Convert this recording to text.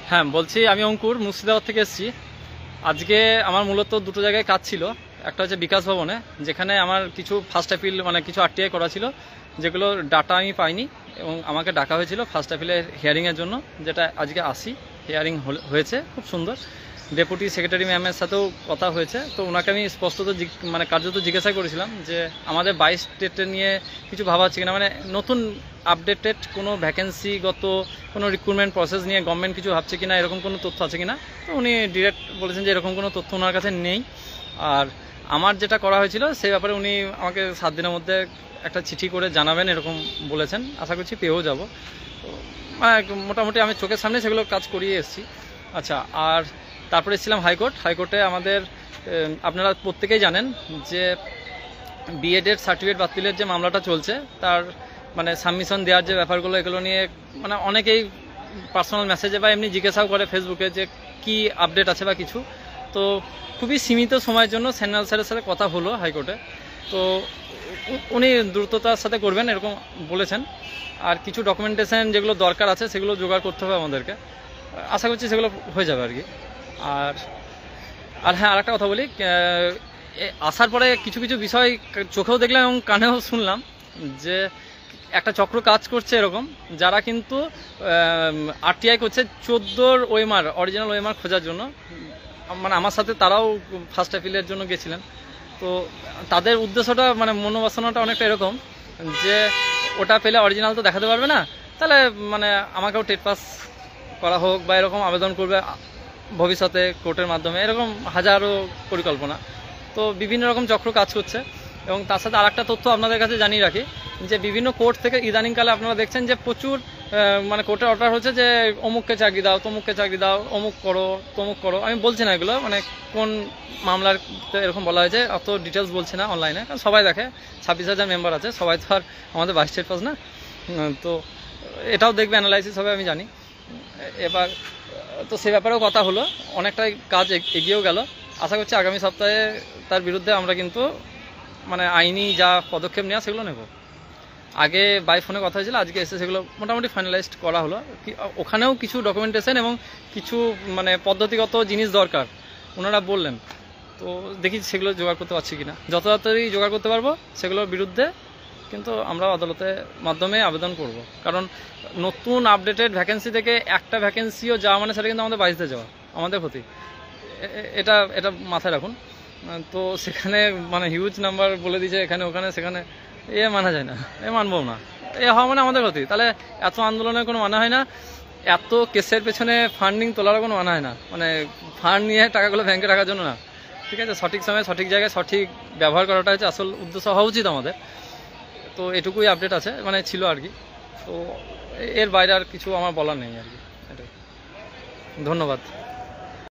হ্যাঁ বলছি, আমি অঙ্কুর মুর্শিদাবাদ থেকে এসেছি। আজকে আমার মূলত দুটো জায়গায় কাজ ছিল। একটা হচ্ছে বিকাশ ভবনে, যেখানে আমার কিছু ফার্স্ট অ্যাপিল মানে কিছু আরটিআই করা ছিল, যেগুলো ডাটা আমি পাইনি এবং আমাকে ডাকা হয়েছিল ফার্স্ট অ্যাপিলের হিয়ারিংয়ের জন্য, যেটা আজকে হিয়ারিং হয়েছে খুব সুন্দর। ডেপুটি সেক্রেটারি ম্যামের সাথেও কথা হয়েছে, তো ওনাকে আমি স্পষ্টত মানে কার্যত জিজ্ঞাসা করেছিলাম যে আমাদের 22 ডেটে নিয়ে কিছু ভাবা হচ্ছে কিনা, মানে নতুন আপডেটেড কোনো ভ্যাকেন্সিগত কোনো রিক্রুটমেন্ট প্রসেস নিয়ে গভর্নমেন্ট কিছু ভাবছে কিনা, এরকম কোনো তথ্য আছে কিনা। তো উনি ডিরেক্ট বলেছেন যে এরকম কোনো তথ্য ওনার কাছে নেই। আর আমার যেটা করা হয়েছিল সেই ব্যাপারে উনি আমাকে 7 দিনের মধ্যে একটা চিঠি করে জানাবেন এরকম বলেছেন। আশা করছি পেয়েও যাব। তো মোটামুটি আমি চোখের সামনে সেগুলো কাজ করিয়ে এসেছি। আচ্ছা, আর তারপরে এসেছিলাম হাইকোর্টে। আমাদের আপনারা প্রত্যেকেই জানেন যে বিএডের সার্টিফিকেট বাতিলের যে মামলাটা চলছে, তার মানে সাবমিশন দেওয়ার যে ব্যাপারগুলো, এগুলো নিয়ে মানে অনেকেই পার্সোনাল মেসেজে বা এমনি জিজ্ঞাসাও করে ফেসবুকে যে কি আপডেট আছে বা কিছু। তো খুবই সীমিত সময়ের জন্য সেন্ট্রাল স্যারের সাথে কথা হলো হাইকোর্টে। তো উনি দ্রুততার সাথে করবেন এরকম বলেছেন। আর কিছু ডকুমেন্টেশন যেগুলো দরকার আছে সেগুলো জোগাড় করতে হবে আমাদেরকে। আশা করছি সেগুলো হয়ে যাবে আর কি। আর হ্যাঁ, আরেকটা কথা বলি, আসার পরে কিছু কিছু বিষয় চোখেও দেখলাম এবং কানেও শুনলাম যে একটা চক্র কাজ করছে এরকম, যারা কিন্তু আরটিআই করছে 14 ওএমআর অরিজিনাল ওএমআর খোঁজার জন্য। মানে আমার সাথে তারাও ফার্স্ট অ্যাপিলের জন্য গেছিলেন। তো তাদের উদ্দেশ্যটা মানে মনোবাসনাটা অনেকটা এরকম যে ওটা পেলে অরিজিনাল তো দেখাতে পারবে না, তাহলে মানে আমাকেও টেট পাস করা হোক বা এরকম আবেদন করবে ভবিষ্যতে কোর্টের মাধ্যমে, এরকম হাজারো পরিকল্পনা। তো বিভিন্ন রকম চক্র কাজ করছে। এবং তার সাথে আরেকটা তথ্য আপনাদের কাছে জানিয়ে রাখি যে বিভিন্ন কোর্ট থেকে ইদানিংকালে আপনারা দেখছেন যে প্রচুর মানে কোর্টের অর্ডার হচ্ছে যে অমুককে চাকরি দাও, তমুককে চাকরি দাও, অমুক করো তমুক করো। আমি বলছি না এগুলো মানে কোন মামলার এরকম বলা হয়েছে, অত ডিটেলস বলছি না অনলাইনে, কারণ সবাই দেখে। 26,000 মেম্বার আছে, সবাই তো আর আমাদের 22 স্টেট পাস না। তো এটাও দেখবে, অ্যানালাইসিস হবে আমি জানি। এবার তো সে ব্যাপারেও কথা হলো, অনেকটাই কাজ এগিয়েও গেল। আশা করছি আগামী সপ্তাহে তার বিরুদ্ধে আমরা কিন্তু মানে আইনি যা পদক্ষেপ নেওয়া সেগুলো নেব। আগে বাই ফোনে কথা হয়েছিল, আজকে এসে সেগুলো মোটামুটি ফাইনালাইজড করা হলো। ওখানেও কিছু ডকুমেন্টেশন এবং কিছু মানে পদ্ধতিগত জিনিস দরকার ওনারা বললেন। তো দেখি সেগুলো জোগাড় করতে পারছি কিনা। যত তাড়াতাড়ি জোগাড় করতে পারবো সেগুলোর বিরুদ্ধে কিন্তু আমরা আদালতের মাধ্যমে আবেদন করব। কারণ নতুন আপডেটেড ভ্যাকেন্সি থেকে একটা ভ্যাকেন্সিও যাওয়া মানে সেটা কিন্তু আমাদের বাইশে যাওয়া, আমাদের ক্ষতি। এটা এটা মাথায় রাখুন। তো সেখানে মানে হিউজ নাম্বার বলে দিয়েছে এখানে ওখানে সেখানে, মানা যায় না, মানবো না। হওয়া মানে আমাদের ক্ষতি। তাহলে এত আন্দোলনের কোনো মানে হয় না, এত কেসের পেছনে ফান্ডিং তোলারও কোনো মানে হয় না। মানে ফান্ড নিয়ে টাকাগুলো ব্যাংকে রাখার জন্য না, ঠিক আছে? সঠিক সময়ে সঠিক জায়গায় সঠিক ব্যবহার করাটা হচ্ছে আসল উদ্দেশ্য হওয়া উচিত আমাদের। তো এটুকুই আপডেট আছে, মানে ছিল আর কি। তো এর বাইরে আর কিছু আমার বলার নেই আর কি। এটাই, ধন্যবাদ।